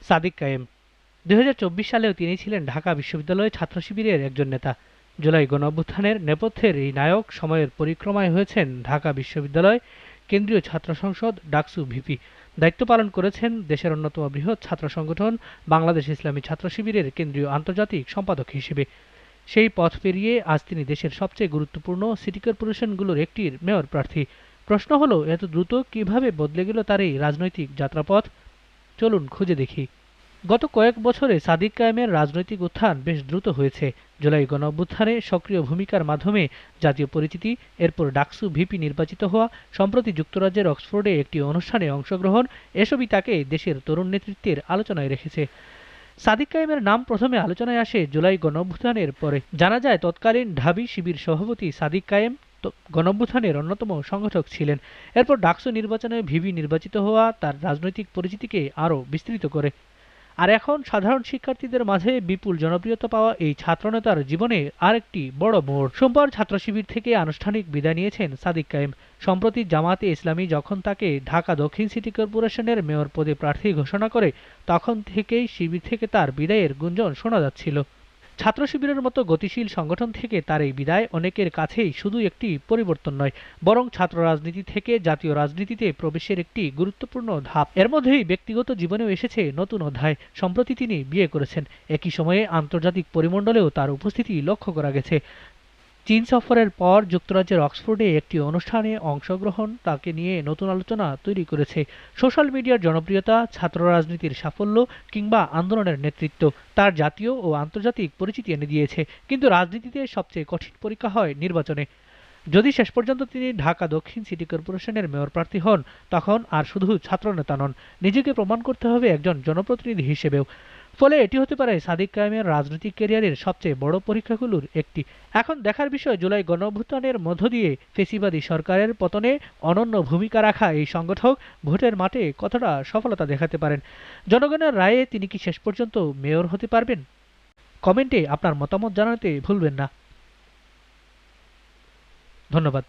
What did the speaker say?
সাদিক কায়েম ২০২৪ সালেও তিনি ছিলেন ঢাকা বিশ্ববিদ্যালয় ছাত্র শিবিরের একজন নেতা। জুলাই গণঅভ্যুত্থানের নেপথ্যের এই নায়ক সময়ের পরিক্রমায় হয়েছেন ঢাকা বিশ্ববিদ্যালয় কেন্দ্রীয় ছাত্র সংসদ ডাকসু ভিপি। দায়িত্ব পালন করেছেন দেশের অন্যতম বৃহৎ ছাত্র সংগঠন বাংলাদেশ ইসলামী ছাত্র শিবিরের কেন্দ্রীয় আন্তর্জাতিক সম্পাদক হিসেবে। সেই পথ পেরিয়ে আজ তিনি দেশের সবচেয়ে গুরুত্বপূর্ণ সিটি কর্পোরেশনগুলোর একটির মেয়র প্রার্থী। প্রশ্ন হলো, এত দ্রুত কিভাবে বদলে গেল তার এই রাজনৈতিক যাত্রাপথ? চলুন খুঁজে দেখি। গত কয়েক বছরে সাদিক কায়েমের রাজনৈতিক উত্থান বেশ দ্রুত হয়েছে। জুলাই গণঅভ্যুত্থানে সক্রিয় ভূমিকার মাধ্যমে জাতীয় পরিচিতি, এরপর ডাকসু ভিপি নির্বাচিত হওয়া, সম্প্রতি যুক্তরাজ্যের অক্সফোর্ডে একটি অনুষ্ঠানে অংশগ্রহণ, এসবই তাকে দেশের তরুণ নেতৃত্বের আলোচনায় রেখেছে। সাদিক কায়েমের নাম প্রথমে আলোচনায় আসে জুলাই গণঅভ্যুত্থানের পরে। জানা যায় তৎকালীন ঢাবি শিবির সভাপতি সাদিক কায়েম গণঅভ্যুত্থানের অন্যতম সংগঠক ছিলেন। এরপর ডাকসু নির্বাচনে ভিপি নির্বাচিত হওয়া তার রাজনৈতিক পরিচিতিকে আরও বিস্তৃত করে। আর এখন সাধারণ শিক্ষার্থীদের মাঝে বিপুল জনপ্রিয়তা পাওয়া এই ছাত্রনেতার জীবনে আরেকটি বড় মোড়। সোমবার ছাত্র শিবির থেকে আনুষ্ঠানিক বিদায় নিয়েছেন সাদিক কায়েম। সম্প্রতি জামায়াতে ইসলামী যখন তাকে ঢাকা দক্ষিণ সিটি কর্পোরেশনের মেয়র পদে প্রার্থী ঘোষণা করে, তখন থেকেই শিবির থেকে তার বিদায়ের গুঞ্জন শোনা যাচ্ছিল। ছাত্র শিবিরের মতো গতিশীল সংগঠন থেকে তার এই বিদায় অনেকের কাছেই শুধু একটি পরিবর্তন নয়, বরং ছাত্র রাজনীতি থেকে জাতীয় রাজনীতিতে প্রবেশের একটি গুরুত্বপূর্ণ ধাপ। এর মধ্যেই ব্যক্তিগত জীবনেও এসেছে নতুন অধ্যায়। সম্প্রতি তিনি বিয়ে করেছেন। একই সময়ে আন্তর্জাতিক পরিমণ্ডলেও তার উপস্থিতি লক্ষ্য করা গেছে। চীন সফরের পর যুক্তরাজ্যের অক্সফোর্ডে একটি অনুষ্ঠানে অংশগ্রহণ তাকে নিয়ে নতুন আলোচনা তৈরি করেছে। সোশ্যাল মিডিয়ার জনপ্রিয়তা, ছাত্র রাজনীতির সাফল্য কিংবা আন্দোলনের নেতৃত্ব তার জাতীয় ও আন্তর্জাতিক পরিচিতি এনে দিয়েছে। কিন্তু রাজনীতিতে সবচেয়ে কঠিন পরীক্ষা হয় নির্বাচনে। যদি শেষ পর্যন্ত তিনি ঢাকা দক্ষিণ সিটি কর্পোরেশনের মেয়র প্রার্থী হন, তখন আর শুধু ছাত্রনেতা নন, নিজেকে প্রমাণ করতে হবে একজন জনপ্রতিনিধি হিসেবেও। ফলে এটি হতে পারে সাদিক কায়েমের রাজনৈতিক ক্যারিয়ারের সবচেয়ে বড় পরীক্ষাগুলোর একটি। এখন দেখার বিষয়, জুলাই গণঅভ্যুত্থানের মধ্য দিয়ে ফ্যাসিবাদী সরকারের পতনে অনন্য ভূমিকা রাখা এই সংগঠক ভোটের মাঠে কতটা সফলতা দেখাতে পারেন। জনগণের রায়ে তিনি কি শেষ পর্যন্ত মেয়র হতে পারবেন? কমেন্টে আপনার মতামত জানাতে ভুলবেন না। ধন্যবাদ।